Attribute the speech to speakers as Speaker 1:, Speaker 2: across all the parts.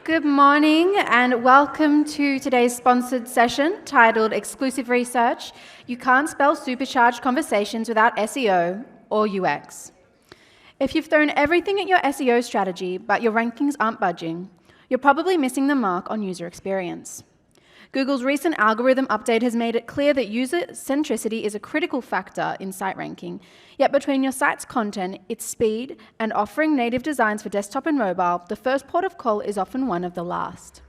Speaker 1: Good morning and welcome to today's sponsored session titled Exclusive Research. You can't spell supercharged conversations without SEO or UX. If you've thrown everything at your SEO strategy but your rankings aren't budging, you're probably missing the mark on user experience. Google's recent algorithm update has made it clear that user centricity is a critical factor in site ranking, yet between your site's content, its speed, and offering native designs for desktop and mobile, the first port of call is often one of the last.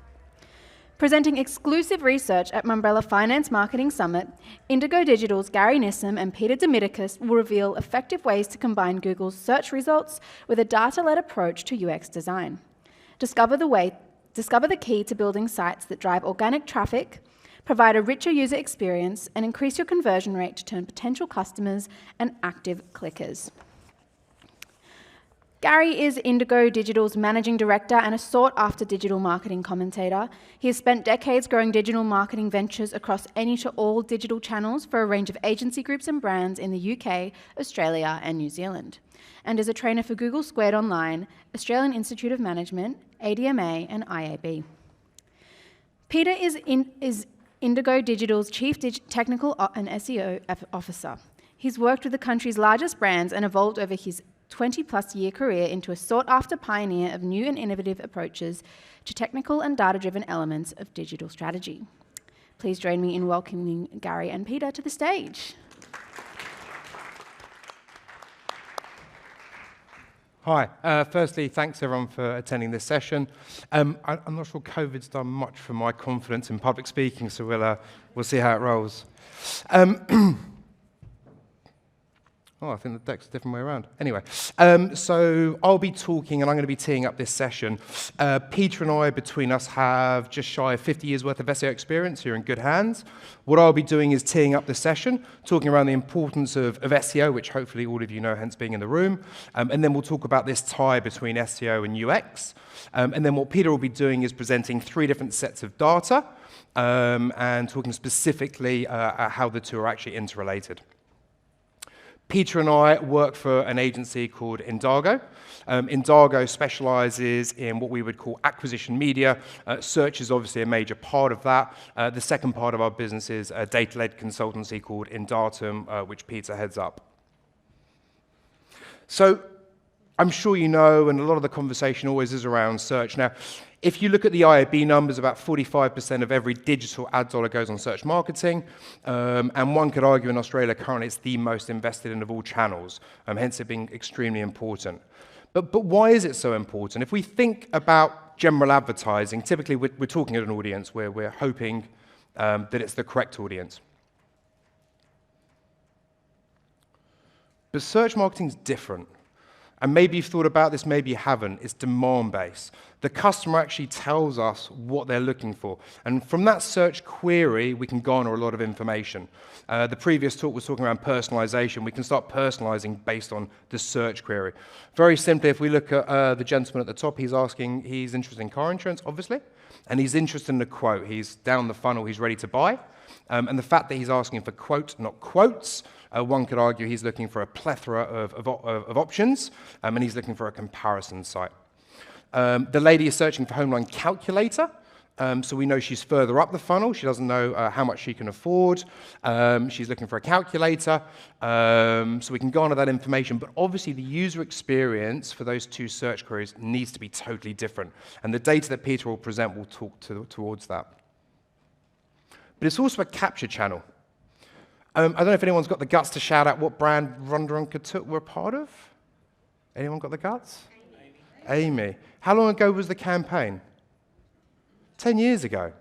Speaker 1: Presenting exclusive research at Mumbrella Finance Marketing Summit, Indigo Digital's Gary Nissim and Peter Demiticus will reveal effective ways to combine Google's search results with a data-led approach to UX design. Discover the key to building sites that drive organic traffic, provide a richer user experience, and increase your conversion rate to turn potential customers and active clickers. Gary is Indigo Digital's managing director and a sought-after digital marketing commentator. He has spent decades growing digital marketing ventures across any to all digital channels for a range of agency groups and brands in the UK, Australia, and New Zealand, and is a trainer for Google Squared Online, Australian Institute of Management, ADMA, and IAB. Peter is Indigo Digital's Chief Technical and SEO Officer. He's worked with the country's largest brands and evolved over his 20-plus year career into a sought-after pioneer of new and innovative approaches to technical and data-driven elements of digital strategy. Please join me in welcoming Gary and Peter to the stage.
Speaker 2: Hi. Firstly, thanks everyone for attending this session. I'm not sure COVID's done much for my confidence in public speaking, so we'll see how it rolls. I think the deck's a different way around. Anyway, so I'll be talking and I'm going to be teeing up this session. Peter and I, between us, have just shy of 50 years worth of SEO experience. You're in good hands. What I'll be doing is teeing up the session, talking around the importance of SEO, which hopefully all of you know, hence being in the room. And then we'll talk about this tie between SEO and UX. And then what Peter will be doing is presenting 3 different sets of data and talking specifically at how the two are actually interrelated. Peter and I work for an agency called Indago. Indago specializes in what we would call acquisition media. Search is obviously a major part of that. The second part of our business is a data-led consultancy called Indatum, which Peter heads up. So I'm sure you know, and a lot of the conversation always is around search. Now, if you look at the IAB numbers, about 45% of every digital ad dollar goes on search marketing, and one could argue in Australia currently it's the most invested in of all channels, hence it being extremely important. But why is it so important? If we think about general advertising, typically we're talking at an audience where we're hoping that it's the correct audience. But search marketing is different. And maybe you've thought about this, maybe you haven't. It's demand-based. The customer actually tells us what they're looking for. And from that search query, we can garner a lot of information. The previous talk was talking around personalization. We can start personalizing based on the search query. Very simply, if we look at the gentleman at the top, he's interested in car insurance, obviously, and he's interested in a quote. He's down the funnel, he's ready to buy. And the fact that he's asking for quote, not quotes, one could argue he's looking for a plethora of options, and he's looking for a comparison site. The lady is searching for home loan calculator, so we know she's further up the funnel. She doesn't know how much she can afford. She's looking for a calculator, so we can garner that information. But obviously, the user experience for those 2 search queries needs to be totally different, and the data that Peter will present will talk towards that. But it's also a capture channel. I don't know if anyone's got the guts to shout out what brand Rhonda and Katook were a part of. Anyone got the guts? Amy. How long ago was the campaign? 10 years ago.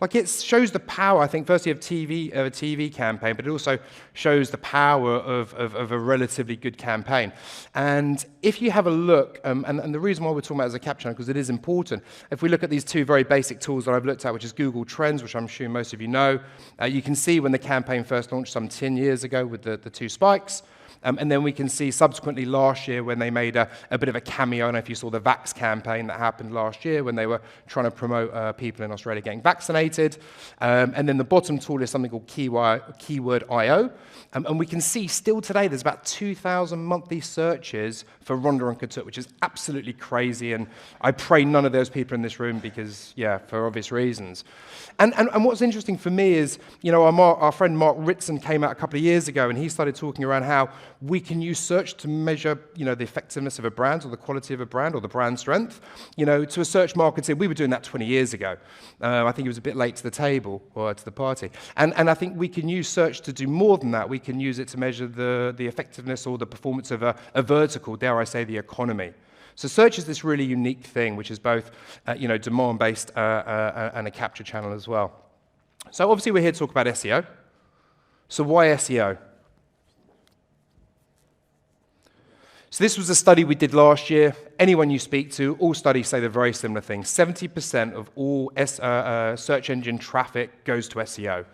Speaker 2: Like, it shows the power, I think, firstly of a TV campaign, but it also shows the power of a relatively good campaign. And if you have a look, and the reason why we're talking about it as a capture channel, because it is important, if we look at these 2 very basic tools that I've looked at, which is Google Trends, which I'm sure most of you know, you can see when the campaign first launched some 10 years ago with the 2 spikes. And then we can see subsequently last year when they made a bit of a cameo. I don't know if you saw the Vax campaign that happened last year when they were trying to promote people in Australia getting vaccinated. And then the bottom tool is something called Keyword.io. And we can see still today there's about 2,000 monthly searches for Rhonda and Khatuk, which is absolutely crazy. And I pray none of those people in this room because, yeah, for obvious reasons. And what's interesting for me is, you know, our friend Mark Ritson came out a couple of years ago and he started talking around how we can use search to measure, you know, the effectiveness of a brand or the quality of a brand or the brand strength. You know, to a search marketer, we were doing that 20 years ago. I think it was a bit late to the table or to the party. And I think we can use search to do more than that. We can use it to measure the effectiveness or the performance of a vertical, dare I say, the economy. So search is this really unique thing, which is both, you know, demand-based and a capture channel as well. So obviously we're here to talk about SEO. So why SEO? So this was a study we did last year. Anyone you speak to, all studies say the very similar thing. 70% of all search engine traffic goes to SEO.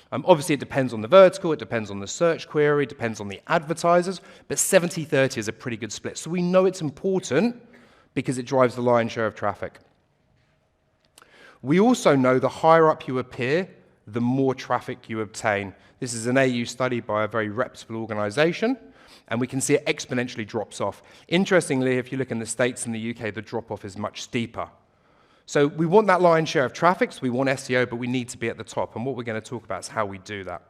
Speaker 2: Obviously, it depends on the vertical, it depends on the search query, it depends on the advertisers, but 70-30 is a pretty good split. So we know it's important because it drives the lion's share of traffic. We also know the higher up you appear, the more traffic you obtain. This is an AU study by a very reputable organization, and we can see it exponentially drops off. Interestingly, if you look in the States and the UK, the drop-off is much steeper. So we want that lion's share of traffic, so we want SEO, but we need to be at the top. And what we're going to talk about is how we do that.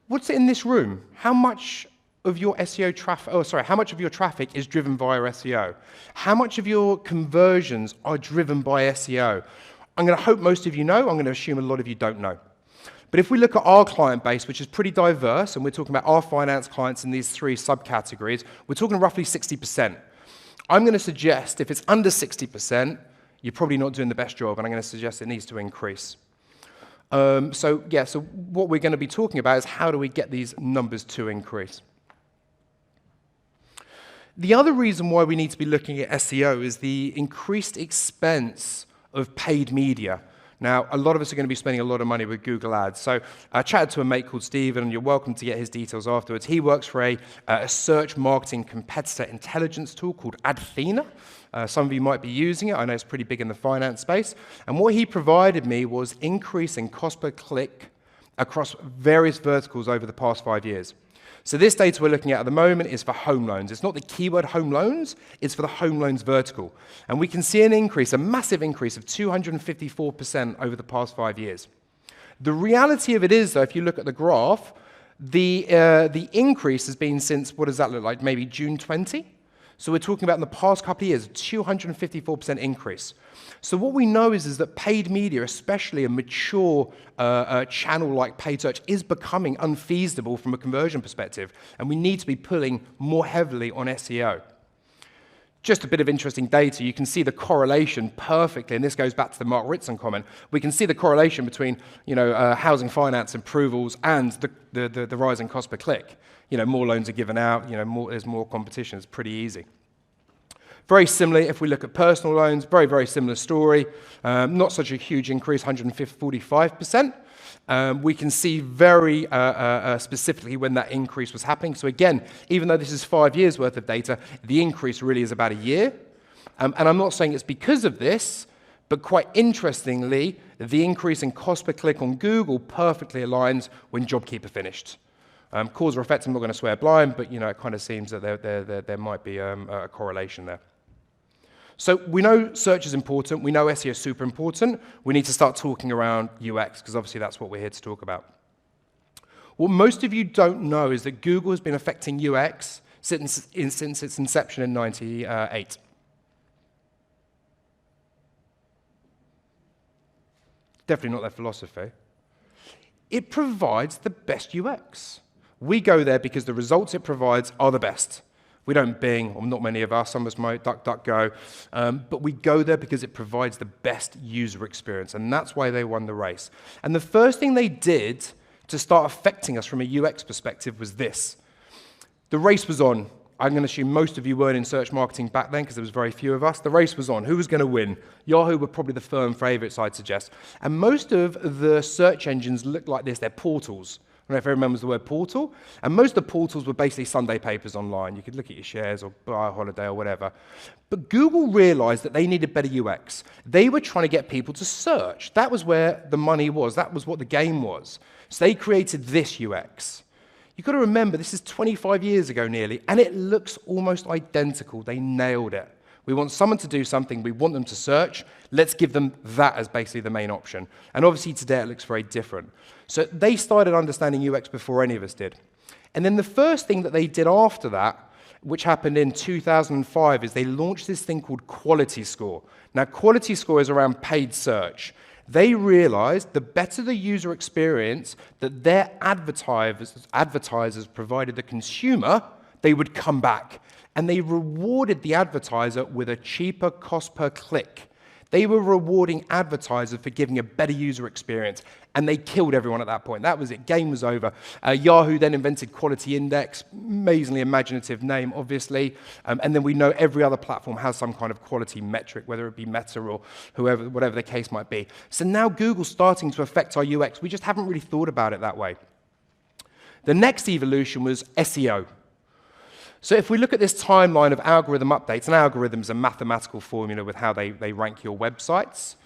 Speaker 2: What's in this room? How much of your SEO traffic, how much of your traffic is driven via SEO? How much of your conversions are driven by SEO? I'm going to hope most of you know. I'm going to assume a lot of you don't know. But if we look at our client base, which is pretty diverse, and we're talking about our finance clients in these three subcategories, we're talking roughly 60%. I'm going to suggest if it's under 60%, you're probably not doing the best job, and I'm going to suggest it needs to increase. So what we're going to be talking about is how do we get these numbers to increase. The other reason why we need to be looking at SEO is the increased expense of paid media. Now, a lot of us are going to be spending a lot of money with Google Ads. So I chatted to a mate called Steven, and you're welcome to get his details afterwards. He works for a search marketing competitor intelligence tool called Adthena. Some of you might be using it. I know it's pretty big in the finance space. And what he provided me was increasing cost per click across various verticals over the past 5 years. So this data we're looking at the moment is for home loans. It's not the keyword home loans, it's for the home loans vertical. And we can see an increase, a massive increase of 254% over the past 5 years. The reality of it is, though, if you look at the graph, the increase has been since, what does that look like, maybe June 20? So we're talking about in the past couple of years, a 254% increase. So what we know is that paid media, especially a mature channel like paid search, is becoming unfeasible from a conversion perspective, and we need to be pulling more heavily on SEO. Just a bit of interesting data. You can see the correlation perfectly, and this goes back to the Mark Ritson comment. We can see the correlation between, you know, housing finance approvals and the rising cost per click. You know, more loans are given out. You know, there's more competition. It's pretty easy. Very similarly, if we look at personal loans, very, very similar story. Not such a huge increase, 145%. We can see very specifically when that increase was happening. So again, even though this is 5 years worth of data, the increase really is about a year. And I'm not saying it's because of this, but quite interestingly, the increase in cost per click on Google perfectly aligns when JobKeeper finished. Cause or effect, I'm not going to swear blind, but you know, it kind of seems that there might be a correlation there. So we know search is important. We know SEO is super important. We need to start talking around UX, because obviously that's what we're here to talk about. What most of you don't know is that Google has been affecting UX since its inception in 1998. Definitely not their philosophy. It provides the best UX. We go there because the results it provides are the best. We don't Bing, or not many of us, some of us might DuckDuckGo, but we go there because it provides the best user experience, and that's why they won the race. And the first thing they did to start affecting us from a UX perspective was this. The race was on. I'm going to assume most of you weren't in search marketing back then because there was very few of us. The race was on. Who was going to win? Yahoo were probably the firm favorites, I'd suggest. And most of the search engines look like this. They're portals. I don't know if everyone remembers the word portal. And most of the portals were basically Sunday papers online. You could look at your shares or buy a holiday or whatever. But Google realized that they needed better UX. They were trying to get people to search. That was where the money was. That was what the game was. So they created this UX. You've got to remember, this is 25 years ago nearly, and it looks almost identical. They nailed it. We want someone to do something. We want them to search. Let's give them that as basically the main option. And obviously today it looks very different. So they started understanding UX before any of us did. And then the first thing that they did after that, which happened in 2005, is they launched this thing called Quality Score. Now, Quality Score is around paid search. They realized the better the user experience that their advertisers provided the consumer, they would come back. And they rewarded the advertiser with a cheaper cost per click. They were rewarding advertisers for giving a better user experience, and they killed everyone at that point. That was it. Game was over. Yahoo then invented Quality Index, amazingly imaginative name, obviously. And then we know every other platform has some kind of quality metric, whether it be Meta or whoever, whatever the case might be. So now Google's starting to affect our UX. We just haven't really thought about it that way. The next evolution was SEO. So if we look at this timeline of algorithm updates, an algorithm is a mathematical formula with how they rank your websites.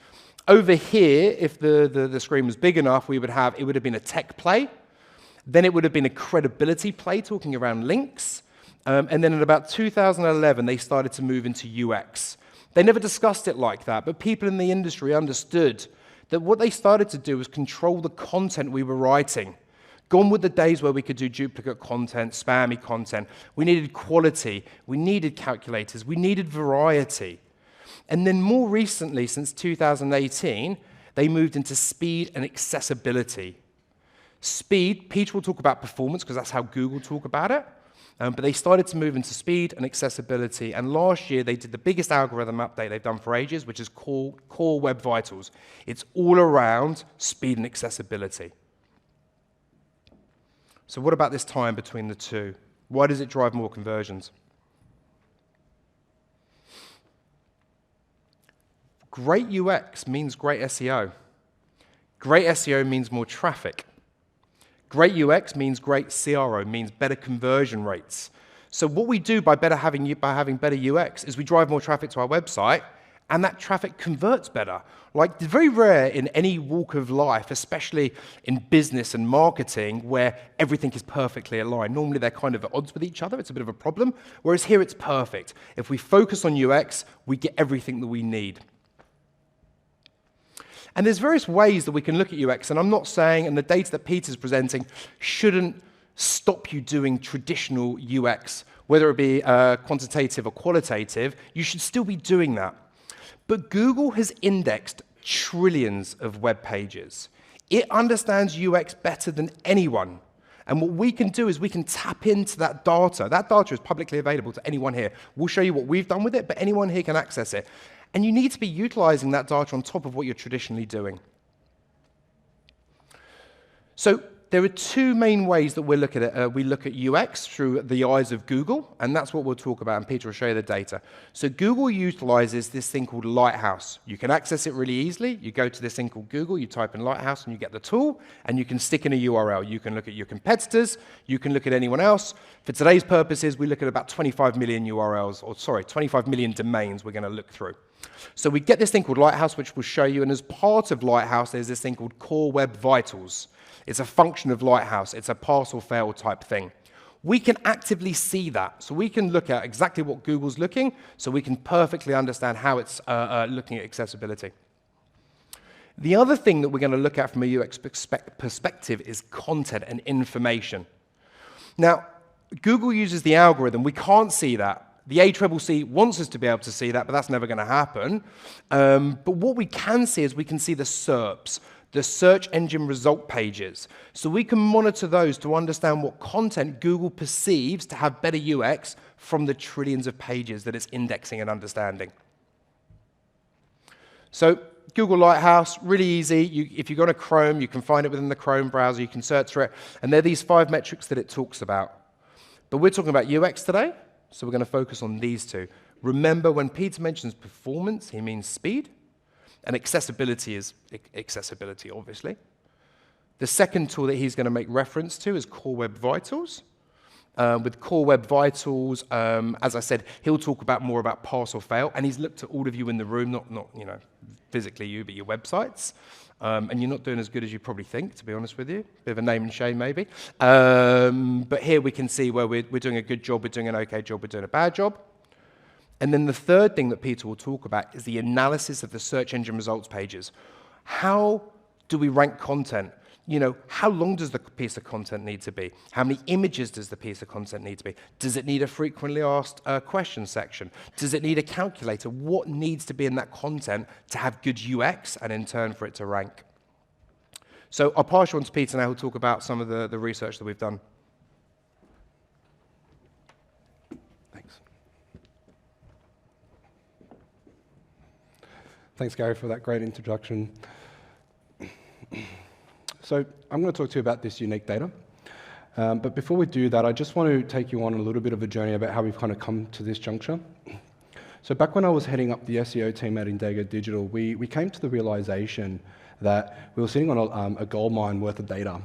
Speaker 2: Over here, if the screen was big enough, it would have been a tech play. Then it would have been a credibility play, talking around links. And then in about 2011, they started to move into UX. They never discussed it like that, but people in the industry understood that what they started to do was control the content we were writing. Gone were the days where we could do duplicate content, spammy content. We needed quality. We needed calculators. We needed variety. And then more recently, since 2018, they moved into speed and accessibility. Speed, Peter will talk about performance because that's how Google talk about it. But they started to move into speed and accessibility. And last year, they did the biggest algorithm update they've done for ages, which is called Core Web Vitals. It's all around speed and accessibility. So what about this time between the two? Why does it drive more conversions? Great UX means great SEO. Great SEO means more traffic. Great UX means great CRO, means better conversion rates. So what we do by having better UX is we drive more traffic to our website, and that traffic converts better. Like, it's very rare in any walk of life, especially in business and marketing, where everything is perfectly aligned. Normally, they're kind of at odds with each other. It's a bit of a problem. Whereas here, it's perfect. If we focus on UX, we get everything that we need. And there's various ways that we can look at UX, and I'm not saying, and the data that Peter's presenting shouldn't stop you doing traditional UX, whether it be quantitative or qualitative. You should still be doing that. But Google has indexed trillions of web pages. It understands UX better than anyone. And what we can do is we can tap into that data. That data is publicly available to anyone here. We'll show you what we've done with it, but anyone here can access it. And you need to be utilizing that data on top of what you're traditionally doing. So there are two main ways that we look at it. We look at UX through the eyes of Google, and that's what we'll talk about, and Peter will show you the data. So Google utilizes this thing called Lighthouse. You can access it really easily. You go to this thing called Google, you type in Lighthouse, and you get the tool, and you can stick in a URL. You can look at your competitors. You can look at anyone else. For today's purposes, we look at about 25 million URLs, or sorry, 25 million domains we're going to look through. So we get this thing called Lighthouse, which we'll show you, and as part of Lighthouse, there's this thing called Core Web Vitals. It's a function of Lighthouse. It's a pass or fail type thing. We can actively see that. So we can look at exactly what Google's looking, so we can perfectly understand how it's looking at accessibility. The other thing that we're going to look at from a UX perspective is content and information. Now, Google uses the algorithm. We can't see that. The ACCC wants us to be able to see that, but that's never going to happen. But what we can see is we can see the SERPs, the search engine result pages. So we can monitor those to understand what content Google perceives to have better UX from the trillions of pages that it's indexing and understanding. So Google Lighthouse, really easy. If you go to Chrome, you can find it within the Chrome browser. You can search for it. And there are these 5 metrics that it talks about. But we're talking about UX today. So we're going to focus on these two. Remember, when Peter mentions performance, he means speed, and accessibility is accessibility, obviously. The second tool that he's going to make reference to is Core Web Vitals. With Core Web Vitals, as I said, he'll talk more about pass or fail, and he's looked at all of you in the room, not physically you, but your websites. And you're not doing as good as you probably think, to be honest with you. Bit of a name and shame, maybe. But here we can see where we're doing a good job, we're doing an okay job, we're doing a bad job. And then the third thing that Peter will talk about is the analysis of the search engine results pages. How do we rank content? How long does the piece of content need to be? How many images does the piece of content need to be? Does it need a frequently asked question section? Does it need a calculator? What needs to be in that content to have good UX and in turn for it to rank? So I'll pass you on to Peter now, who'll talk about some of the research that we've done.
Speaker 3: Thanks. Thanks, Gary, for that great introduction. So I'm going to talk to you about this unique data. But before we do that, I just want to take you on a little bit of a journey about how we've kind of come to this juncture. So back when I was heading up the SEO team at Indego Digital, we came to the realization that we were sitting on a gold mine worth of data.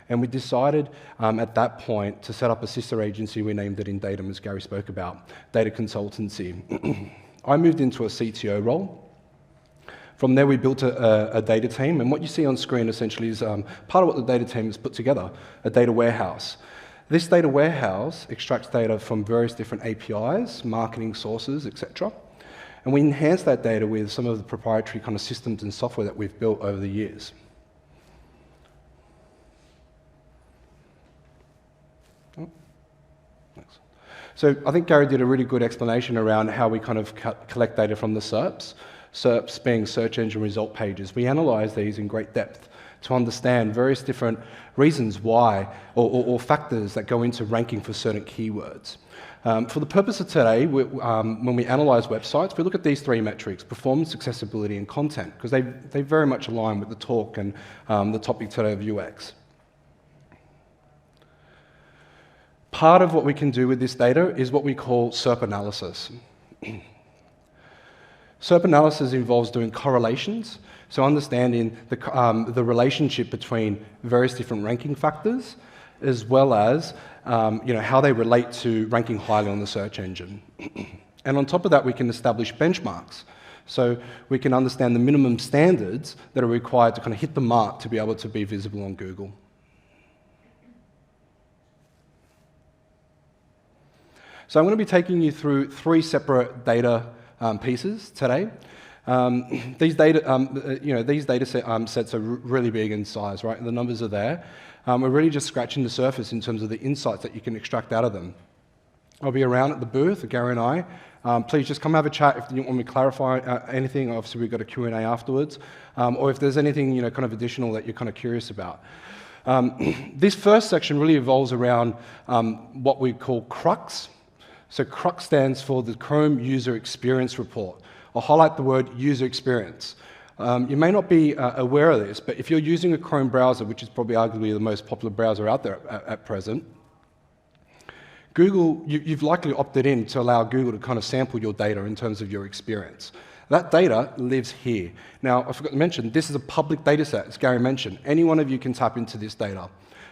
Speaker 3: And we decided at that point to set up a sister agency. We named it Indatum, as Gary spoke about, data consultancy. I moved into a CTO role. From there, we built a data team, and what you see on screen essentially is part of what the data team has put together, a data warehouse. This data warehouse extracts data from various different APIs, marketing sources, etc. And we enhance that data with some of the proprietary kind of systems and software that we've built over the years. So I think Gary did a really good explanation around how we kind of collect data from the SERPs. SERPs being search engine result pages. We analyze these in great depth to understand various different reasons why, or factors that go into ranking for certain keywords. For the purpose of today, when we analyze websites, we look at these three metrics: performance, accessibility, and content, because they very much align with the talk and the topic today of UX. Part of what we can do with this data is what we call SERP analysis. SERP analysis involves doing correlations, so understanding the relationship between various different ranking factors, as well as how they relate to ranking highly on the search engine. And on top of that, we can establish benchmarks. So we can understand the minimum standards that are required to kind of hit the mark to be able to be visible on Google. So I'm going to be taking you through three separate data pieces today. These data sets are really big in size, right? The numbers are there. We're really just scratching the surface in terms of the insights that you can extract out of them. I'll be around at the booth, Gary and I. Please just come have a chat if you want me to clarify anything. Obviously, we've got a Q&A afterwards. Or if there's anything kind of additional that you're kind of curious about. This first section really revolves around what we call CRUX. So CRUX stands for the Chrome User Experience Report. I'll highlight the word user experience. You may not be aware of this, but if you're using a Chrome browser, which is probably arguably the most popular browser out there at present, Google, you've likely opted in to allow Google to kind of sample your data in terms of your experience. That data lives here. Now, I forgot to mention, this is a public data set, as Gary mentioned. Any one of you can tap into this data.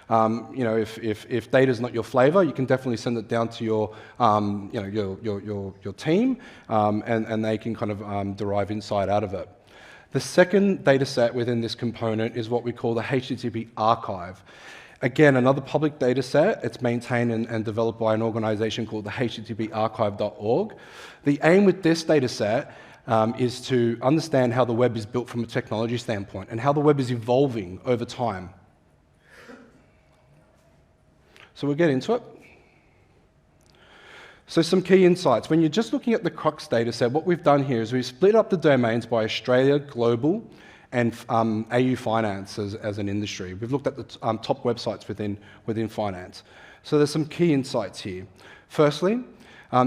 Speaker 3: If data is not your flavor, you can definitely send it down to your team, and they can kind of derive insight out of it. The second data set within this component is what we call the HTTP archive. Again, another public data set. It's maintained and developed by an organization called the httparchive.org. The aim with this data set is to understand how the web is built from a technology standpoint and how the web is evolving over time. So we'll get into it. So some key insights. When you're just looking at the CRUX data set, what we've done here is we've split up the domains by Australia, global, and AU Finance as an industry. We've looked at the top websites within finance. So there's some key insights here. Firstly,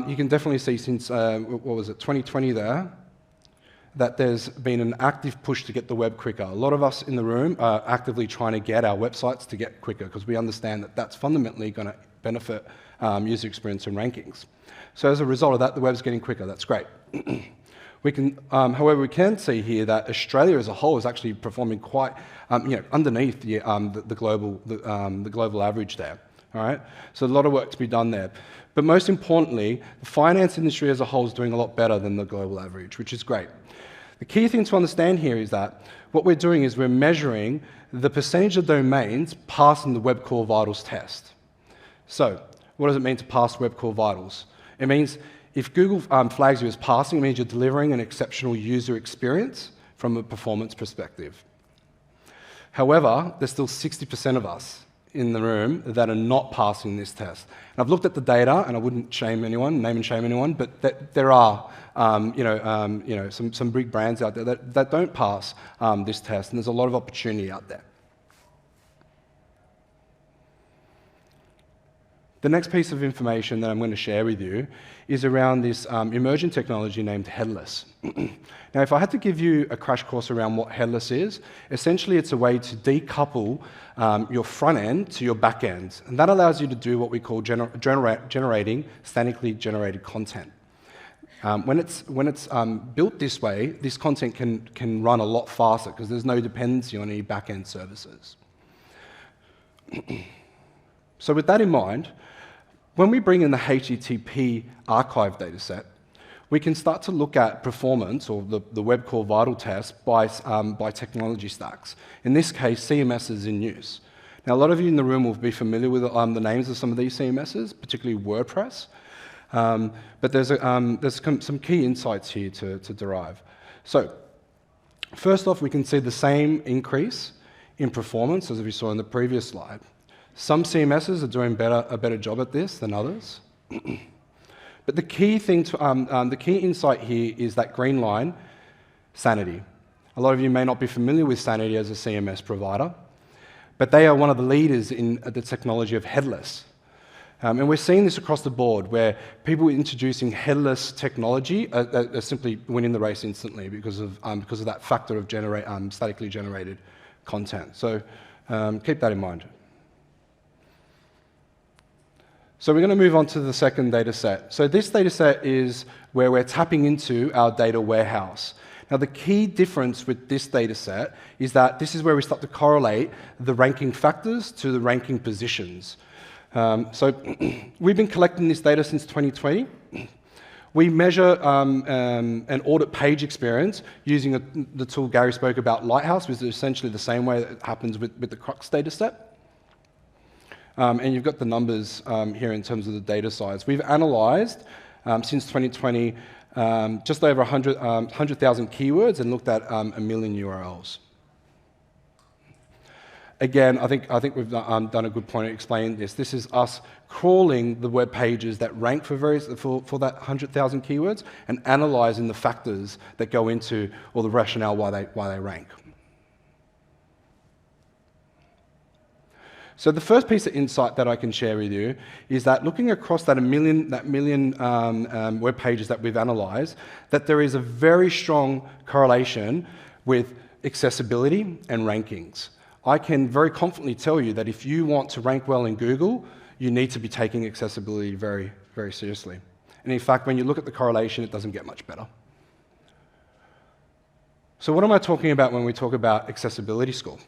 Speaker 3: you can definitely see since, 2020 there, that there's been an active push to get the web quicker. A lot of us in the room are actively trying to get our websites to get quicker because we understand that that's fundamentally going to benefit user experience and rankings. So as a result of that, the web's getting quicker. That's great. However, we can see here that Australia as a whole is actually performing quite underneath the global average there. All right, so a lot of work to be done there. But most importantly, the finance industry as a whole is doing a lot better than the global average, which is great. The key thing to understand here is that what we're doing is we're measuring the percentage of domains passing the Web Core Vitals test. So, what does it mean to pass Web Core Vitals? It means if Google flags you as passing, it means you're delivering an exceptional user experience from a performance perspective. However, there's still 60% of us in the room that are not passing this test. And I've looked at the data, and I wouldn't shame anyone, name and shame anyone, but there are some big brands out there that don't pass this test, and there's a lot of opportunity out there. The next piece of information that I'm going to share with you is around this emerging technology named headless. Now, if I had to give you a crash course around what headless is, essentially it's a way to decouple your front end to your back end. And that allows you to do what we call generating statically generated content. When it's built this way, this content can run a lot faster because there's no dependency on any back-end services. So with that in mind, when we bring in the HTTP archive dataset, we can start to look at performance, or the Web Core Vital test, by technology stacks. In this case, CMSs in use. Now, a lot of you in the room will be familiar with the names of some of these CMSs, particularly WordPress. But there's some key insights here to derive. So, first off, we can see the same increase in performance as we saw in the previous slide. Some CMSs are doing a better job at this than others. But the key insight here is that green line, Sanity. A lot of you may not be familiar with Sanity as a CMS provider, but they are one of the leaders in the technology of headless. And we're seeing this across the board, where people introducing headless technology are simply winning the race instantly because of that factor of statically generated content. So keep that in mind. So we're going to move on to the second data set. So this data set is where we're tapping into our data warehouse. Now, the key difference with this data set is that this is where we start to correlate the ranking factors to the ranking positions. So we've been collecting this data since 2020. We measure an audit page experience using the tool Gary spoke about, Lighthouse, which is essentially the same way that it happens with the Crux data set. And you've got the numbers here in terms of the data size. We've analysed, since 2020, just over 100,000 keywords and looked at 1 million URLs. Again, I think we've done a good point at explaining this. This is us crawling the web pages that rank for that 100,000 keywords and analysing the factors that go into, or the rationale why they rank. So the first piece of insight that I can share with you is that looking across that million web pages that we've analysed, that there is a very strong correlation with accessibility and rankings. I can very confidently tell you that if you want to rank well in Google, you need to be taking accessibility very, very seriously. And in fact, when you look at the correlation, it doesn't get much better. So what am I talking about when we talk about accessibility score?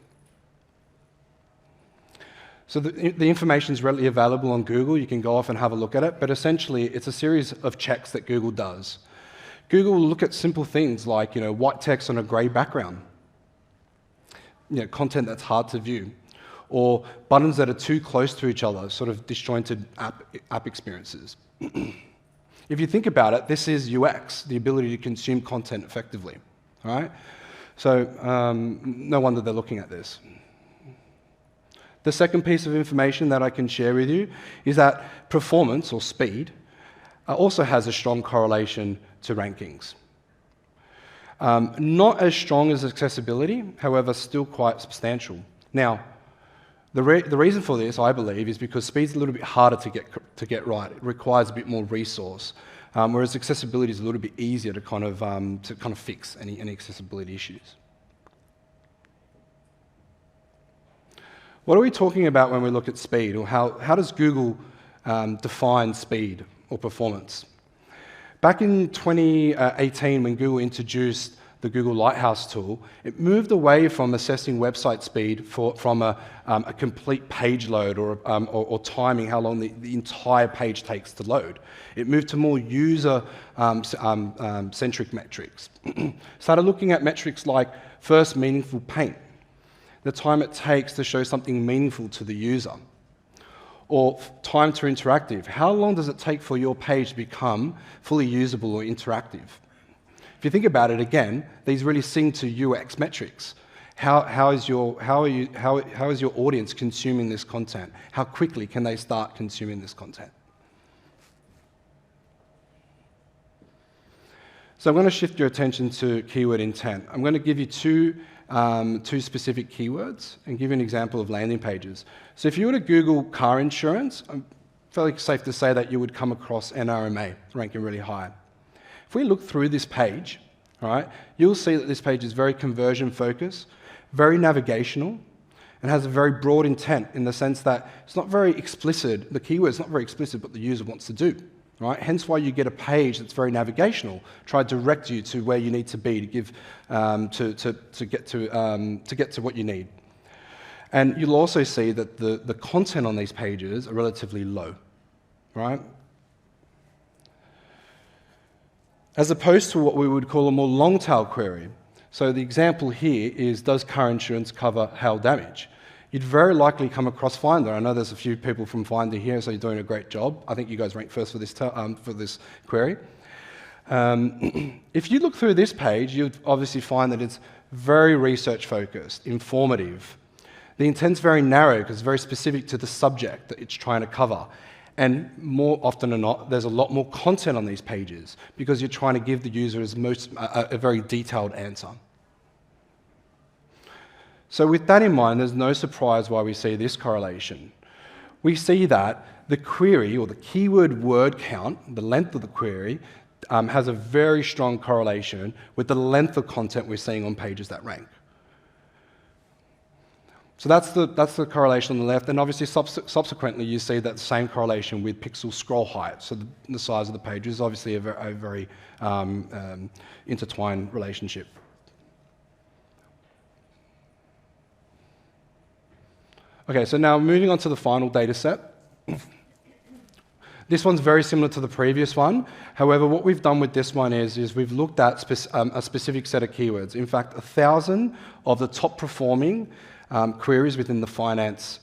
Speaker 3: So the information is readily available on Google. You can go off and have a look at it, but essentially it's a series of checks that Google does. Google will look at simple things like, white text on a grey background, content that's hard to view, or buttons that are too close to each other, sort of disjointed app experiences. If you think about it, this is UX, the ability to consume content effectively. All right? So no wonder they're looking at this. The second piece of information that I can share with you is that performance, or speed, also has a strong correlation to rankings. Not as strong as accessibility, however, still quite substantial. Now, the reason for this, I believe, is because speed's a little bit harder to get right. It requires a bit more resource, whereas accessibility is a little bit easier to kind of fix any accessibility issues. What are we talking about when we look at speed, or how does Google define speed or performance. Back in 2018, when Google introduced the Google Lighthouse tool, it moved away from assessing website speed from a complete page load or timing how long the entire page takes to load. It moved to more user-centric metrics. Started looking at metrics like first meaningful paint, the time it takes to show something meaningful to the user, or time to interactive. How long does it take for your page to become fully usable or interactive? If you think about it again, these really sing to UX metrics. How is your audience consuming this content? How quickly can they start consuming this content? So I'm going to shift your attention to keyword intent. I'm going to give you two specific keywords and give you an example of landing pages. So if you were to Google car insurance, I'm fairly safe to say that you would come across NRMA ranking really high. If we look through this page, right, you'll see that this page is very conversion focused, very navigational, and has a very broad intent in the sense that it's not very explicit, the keyword's not very explicit what the user wants to do, right? Hence why you get a page that's very navigational, try to direct you to where you need to be to give, to get to what you need. And you'll also see that the content on these pages are relatively low, right? As opposed to what we would call a more long-tail query. So the example here is, does car insurance cover hail damage? You'd very likely come across Finder. I know there's a few people from Finder here, so you're doing a great job. I think you guys ranked first for this query. If you look through this page, you'd obviously find that it's very research-focused, informative. The intent's very narrow because it's very specific to the subject that it's trying to cover. And more often than not, there's a lot more content on these pages because you're trying to give the user a very detailed answer. So with that in mind, there's no surprise why we see this correlation. We see that the query, or the keyword word count, the length of the query, has a very strong correlation with the length of content we're seeing on pages that rank. So that's the correlation on the left, and obviously subsequently you see that same correlation with pixel scroll height. So the size of the page is obviously a very intertwined relationship. Okay, so now moving on to the final data set. This one's very similar to the previous one. However, what we've done with this one is we've looked at a specific set of keywords. In fact, 1,000 of the top performing queries within the finance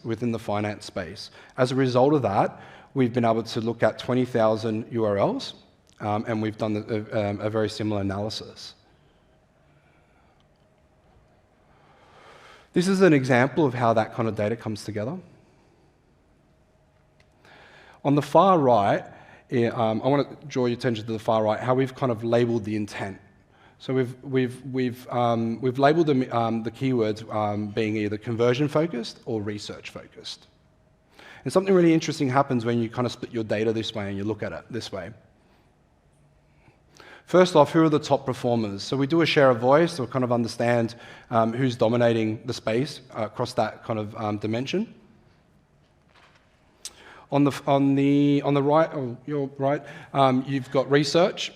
Speaker 3: space. As a result of that, we've been able to look at 20,000 URLs, and we've done a very similar analysis. This is an example of how that kind of data comes together. On the far right, I want to draw your attention to the far right, how we've kind of labeled the intent. So we've labelled the keywords being either conversion focused or research focused. And something really interesting happens when you kind of split your data this way and you look at it this way. First off, who are the top performers? So we do a share of voice or kind of understand who's dominating the space across that kind of dimension. On the right, oh, your right, you've got research.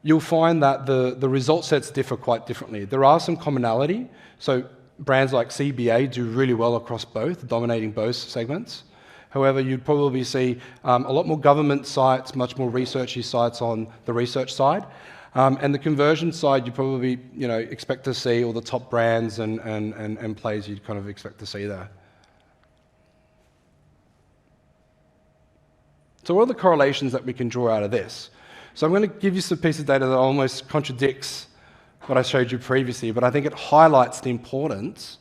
Speaker 3: You'll find that the result sets differ quite differently. There are some commonality. So brands like CBA do really well across both, dominating both segments. However, you'd probably see a lot more government sites, much more researchy sites on the research side. And the conversion side, you probably expect to see all the top brands and plays you'd kind of expect to see there. So what are the correlations that we can draw out of this? So I'm going to give you some piece of data that almost contradicts what I showed you previously, but I think it highlights the importance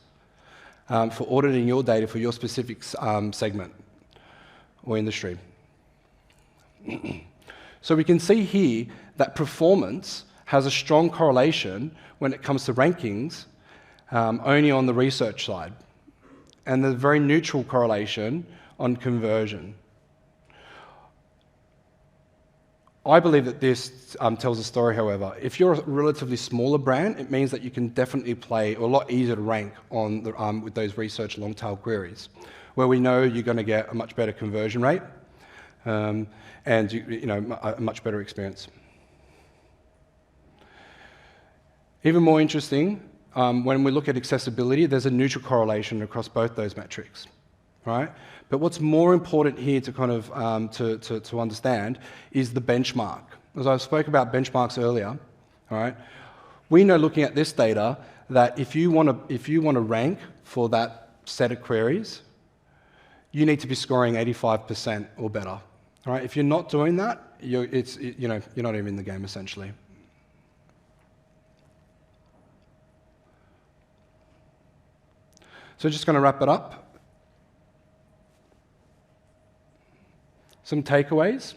Speaker 3: for auditing your data for your specific segment or industry. So we can see here that performance has a strong correlation when it comes to rankings only on the research side, and there's a very neutral correlation on conversion. I believe that this tells a story, however. If you're a relatively smaller brand, it means that you can definitely play, or a lot easier to rank on the, with those research long-tail queries, where we know you're going to get a much better conversion rate and a much better experience. Even more interesting, when we look at accessibility, there's a neutral correlation across both those metrics, right? But what's more important here to kind of to understand is the benchmark. As I spoke about benchmarks earlier, all right, we know looking at this data that if you want to rank for that set of queries, you need to be scoring 85% or better. All right, if you're not doing that, you're not even in the game essentially. So just going to wrap it up. Some takeaways.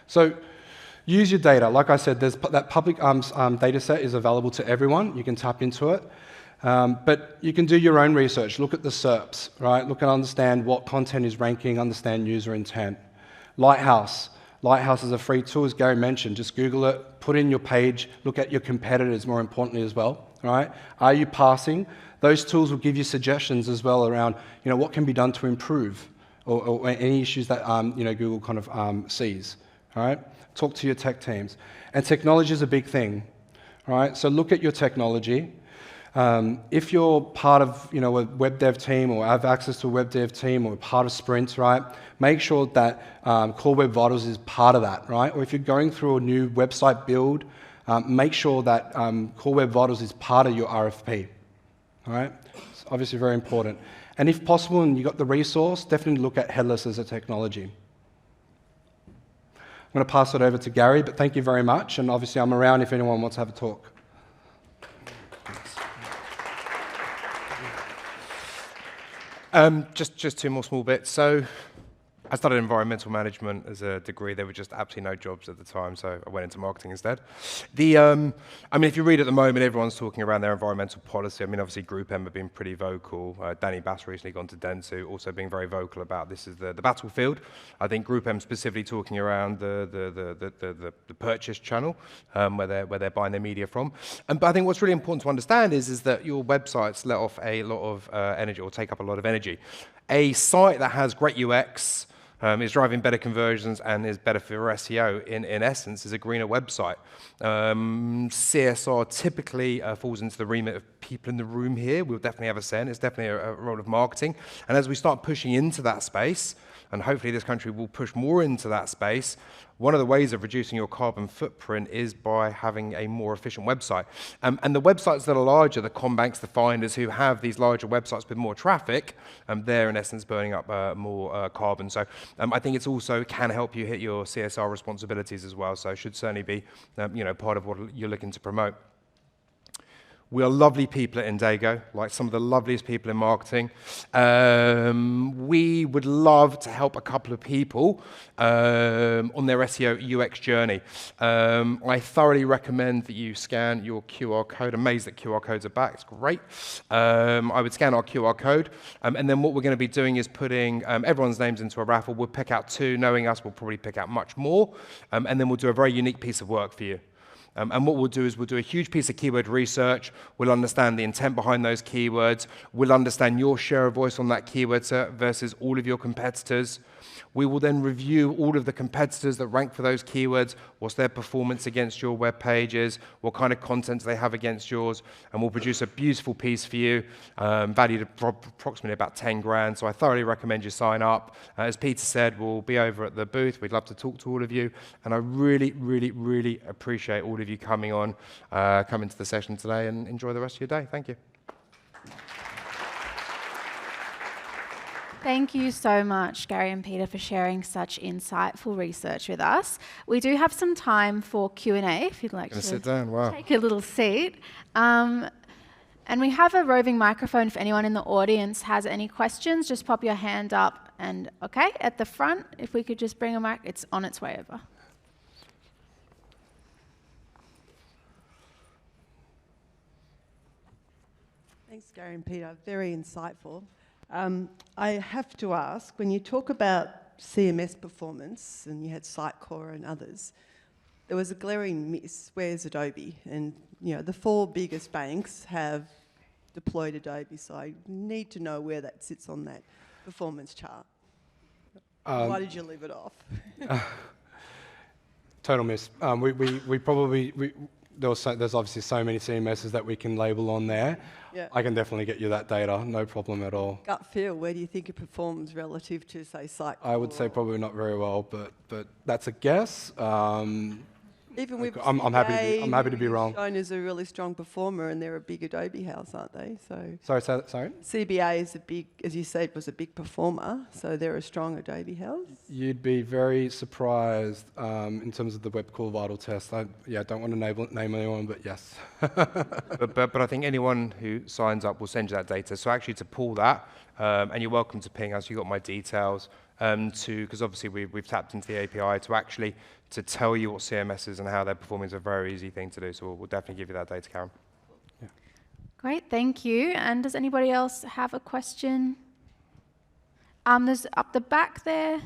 Speaker 3: So use your data. Like I said, that public data set is available to everyone. You can tap into it. But you can do your own research. Look at the SERPs, right? Look and understand what content is ranking, understand user intent. Lighthouse. Lighthouse is a free tool, as Gary mentioned. Just Google it, put in your page, look at your competitors more importantly as well. Right? Are you passing? Those tools will give you suggestions as well around what can be done to improve or any issues that Google kind of sees. All right? Talk to your tech teams. And technology is a big thing. All right? So look at your technology. If you're part of a web dev team or have access to a web dev team or part of Sprint, right? Make sure that Core Web Vitals is part of that, right? Or if you're going through a new website build, make sure that Core Web Vitals is part of your RFP. All right? It's obviously very important. And if possible and you've got the resource, definitely look at headless as a technology. I'm going to pass it over to Gary, but thank you very much. And obviously I'm around if anyone wants to have a talk.
Speaker 2: Just two more small bits. So I studied environmental management as a degree. There were just absolutely no jobs at the time, so I went into marketing instead. If you read at the moment, everyone's talking around their environmental policy. I mean, obviously GroupM have been pretty vocal. Danny Bass recently gone to Dentsu, also being very vocal about this is the battlefield. I think GroupM specifically talking around the purchase channel, where they're buying their media from. But I think what's really important to understand is that your websites let off a lot of energy, or take up a lot of energy. A site that has great UX, is driving better conversions and is better for SEO, in essence, is a greener website. CSR typically falls into the remit of people in the room here. We'll definitely have a say, and it's definitely a role of marketing. And as we start pushing into that space, and hopefully this country will push more into that space, one of the ways of reducing your carbon footprint is by having a more efficient website. And the websites that are larger, the CommBanks, the Finders, who have these larger websites with more traffic, they're in essence burning up more carbon. So I think it's also can help you hit your CSR responsibilities as well. So it should certainly be part of what you're looking to promote. We are lovely people at Indego, like some of the loveliest people in marketing. We would love to help a couple of people on their SEO UX journey. I thoroughly recommend that you scan your QR code. Amazed that QR codes are back. It's great. I would scan our QR code. And then what we're going to be doing is putting everyone's names into a raffle. We'll pick out 2. Knowing us, we'll probably pick out much more. And then we'll do a very unique piece of work for you. And what we'll do is we'll do a huge piece of keyword research. We'll understand the intent behind those keywords. We'll understand your share of voice on that keyword versus all of your competitors. We will then review all of the competitors that rank for those keywords, what's their performance against your web pages, what kind of content they have against yours, and we'll produce a beautiful piece for you, valued at approximately about 10 grand. So I thoroughly recommend you sign up. As Peter said, we'll be over at the booth. We'd love to talk to all of you, and I really, really, really appreciate all of you coming to the session today, and enjoy the rest of your day. Thank you.
Speaker 1: Thank you so much, Gary and Peter, for sharing such insightful research with us. We do have some time for Q&A, if you'd like to
Speaker 2: sit down. Wow.
Speaker 1: Take a little seat. And we have a roving microphone if anyone in the audience has any questions. Just pop your hand up. And okay, at the front, if we could just bring a mic, it's on its way over.
Speaker 4: Thanks, Gary and Peter. Very insightful. I have to ask, when you talk about CMS performance, and you had Sitecore and others, there was a glaring miss. Where's Adobe? And the 4 biggest banks have deployed Adobe, so I need to know where that sits on that performance chart. Why did you leave it off?
Speaker 3: Total miss. There's obviously so many CMSs that we can label on there.
Speaker 4: Yeah.
Speaker 3: I can definitely get you that data, no problem at all.
Speaker 4: Gut feel, where do you think it performs relative to, say, Sitecore?
Speaker 3: I would say probably not very well, but that's a guess.
Speaker 4: Even with
Speaker 3: I'm happy to be wrong.
Speaker 4: Shown as a really strong performer, and they're a big Adobe house, aren't they? So
Speaker 3: Sorry.
Speaker 4: CBA is a big, as you said, was a big performer, so they're a strong Adobe house.
Speaker 3: You'd be very surprised in terms of the Web Core Vital test. I don't want to name anyone, but yes.
Speaker 2: But I think anyone who signs up will send you that data. So actually to pull that, and you're welcome to ping us, you've got my details, because obviously we've tapped into the API to tell you what CMS is and how they're performing is a very easy thing to do. So we'll definitely give you that data, Karen.
Speaker 3: Yeah.
Speaker 1: Great, thank you. And does anybody else have a question? There's up the back there.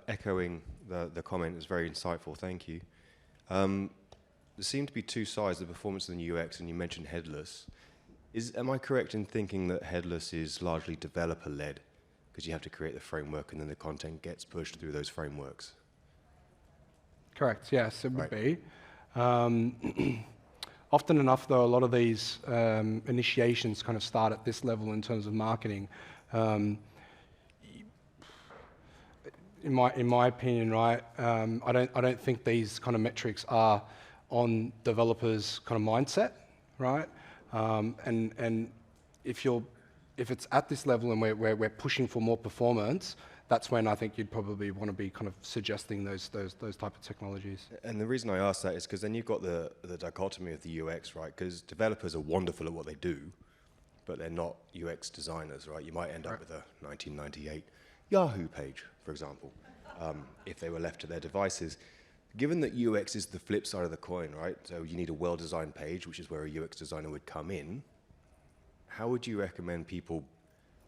Speaker 5: Echoing the comment is very insightful, thank you. There seem to be 2 sides, the performance and the UX, and you mentioned headless. Am I correct in thinking that headless is largely developer-led, because you have to create the framework and then the content gets pushed through those frameworks?
Speaker 3: Correct, yes, it would be. Often enough, though, a lot of these initiations kind of start at this level in terms of marketing. In my opinion, right, I don't think these kind of metrics are on developers' kind of mindset, right? And if it's at this level and we're pushing for more performance, that's when I think you'd probably want to be kind of suggesting those type of technologies.
Speaker 5: And the reason I ask that is because then you've got the dichotomy of the UX, right? Because developers are wonderful at what they do, but they're not UX designers, right? You might end up with a 1998 Yahoo page, for example, if they were left to their devices. Given that UX is the flip side of the coin, right? So you need a well-designed page, which is where a UX designer would come in. How would you recommend people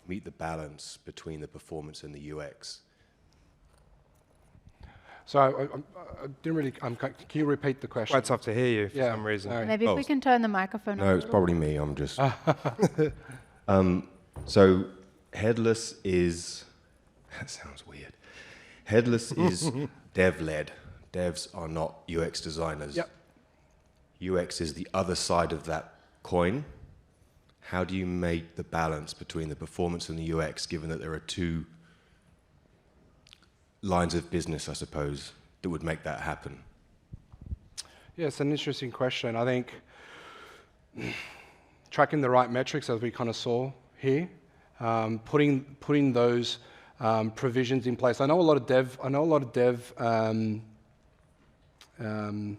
Speaker 5: meet the balance between the performance and the UX?
Speaker 3: So I didn't really. Can you repeat the question?
Speaker 2: Quite tough to hear you for some reason.
Speaker 3: Sorry.
Speaker 1: Maybe if we can turn the microphone on.
Speaker 5: No, it's probably me. I'm just. So headless is. That sounds weird. Headless is dev-led. Devs are not UX designers.
Speaker 3: Yep.
Speaker 5: UX is the other side of that coin. How do you make the balance between the performance and the UX, given that there are 2 lines of business, I suppose, that would make that happen?
Speaker 3: Yeah, it's an interesting question. I think tracking the right metrics, as we kind of saw here, putting those provisions in place. I know a lot of dev. I'm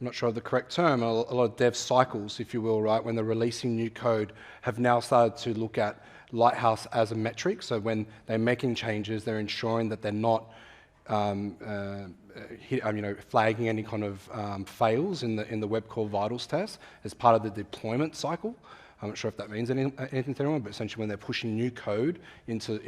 Speaker 3: not sure of the correct term, a lot of dev cycles, if you will, right, when they're releasing new code, have now started to look at Lighthouse as a metric. So when they're making changes, they're ensuring that they're not flagging any kind of fails in the Web Core Vitals test as part of the deployment cycle. I'm not sure if that means anything to anyone, but essentially when they're pushing new code into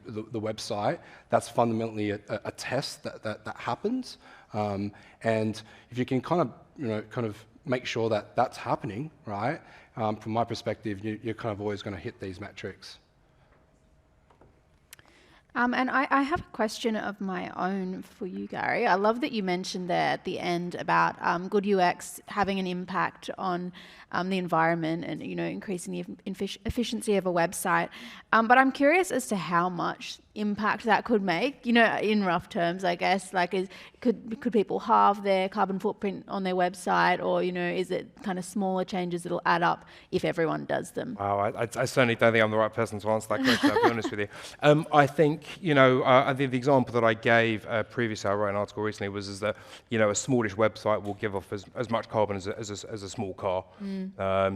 Speaker 3: the website, that's fundamentally a test that happens. And if you can kind of make sure that that's happening, right? From my perspective, you're kind of always going to hit these metrics.
Speaker 1: And I have a question of my own for you, Gary. I love that you mentioned there at the end about good UX having an impact on the environment and increasing the efficiency of a website. But I'm curious as to how much impact that could make. In rough terms, I guess. Like, could people halve their carbon footprint on their website, or is it kind of smaller changes that'll add up if everyone does them?
Speaker 2: Wow, I certainly don't think I'm the right person to answer that question, I'll be honest with you. I think, I think the example that I gave previously, I wrote an article recently, was that, a smallish website will give off as much carbon as a small car.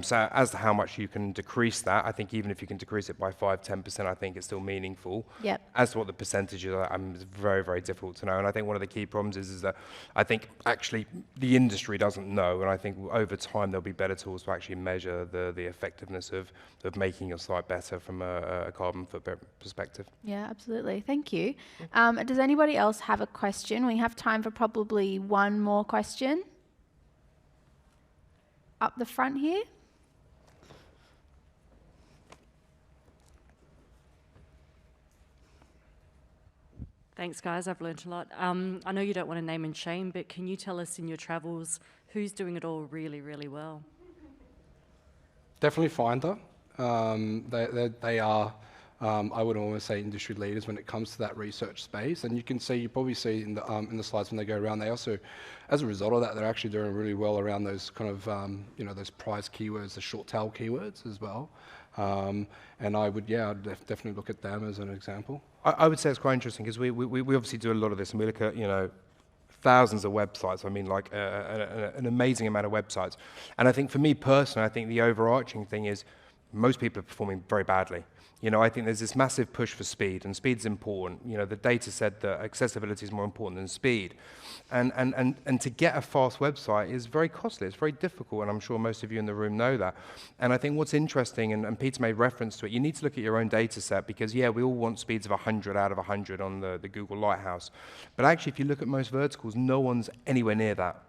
Speaker 2: So as to how much you can decrease that, I think even if you can decrease it by 5-10%, I think it's still meaningful.
Speaker 1: Yep.
Speaker 2: As to what the percentages are, it's very, very difficult to know. And I think one of the key problems is that I think actually the industry doesn't know, and I think over time there'll be better tools to actually measure the effectiveness of making your site better from a carbon footprint perspective.
Speaker 1: Yeah, absolutely. Thank you. Does anybody else have a question? We have time for probably one more question. Up the front here.
Speaker 6: Thanks, guys. I've learnt a lot. I know you don't want to name and shame, but can you tell us in your travels who's doing it all really, really well?
Speaker 3: Definitely Finder. They are, I would almost say, industry leaders when it comes to that research space. And you can see, you probably see in the slides when they go around, they also, as a result of that, they're actually doing really well around those kind of, those prize keywords, the short tail keywords as well. And I would, I'd definitely look at them as an example.
Speaker 2: I would say it's quite interesting because we obviously do a lot of this, and we look at, thousands of websites. I mean, like an amazing amount of websites. And I think for me personally, I think the overarching thing is most people are performing very badly. I think there's this massive push for speed, and speed's important. The data said that accessibility is more important than speed. And to get a fast website is very costly. It's very difficult, and I'm sure most of you in the room know that. And I think what's interesting, and Peter made reference to it, you need to look at your own data set because, we all want speeds of 100 out of 100 on the Google Lighthouse. But actually, if you look at most verticals, no one's anywhere near that.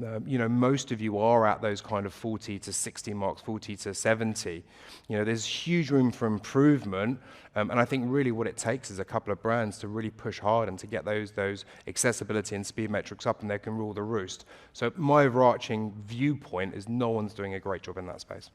Speaker 2: Most of you are at those kind of 40 to 60 marks, 40 to 70. There's huge room for improvement, and I think really what it takes is a couple of brands to really push hard and to get those accessibility and speed metrics up, and they can rule the roost. So my overarching viewpoint is no one's doing a great job in that space.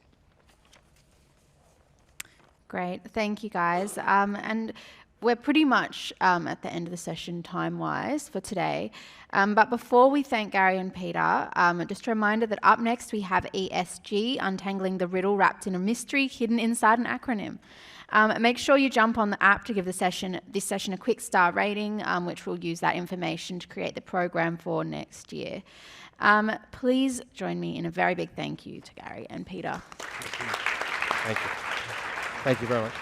Speaker 1: Great, thank you guys. And we're pretty much at the end of the session time-wise for today. But before we thank Gary and Peter, just a reminder that up next we have ESG, Untangling the Riddle Wrapped in a Mystery Hidden Inside an Acronym. Make sure you jump on the app to give this session a quick star rating, which will use that information to create the program for next year. Please join me in a very big thank you to Gary and Peter.
Speaker 2: Thank you. Thank you very much.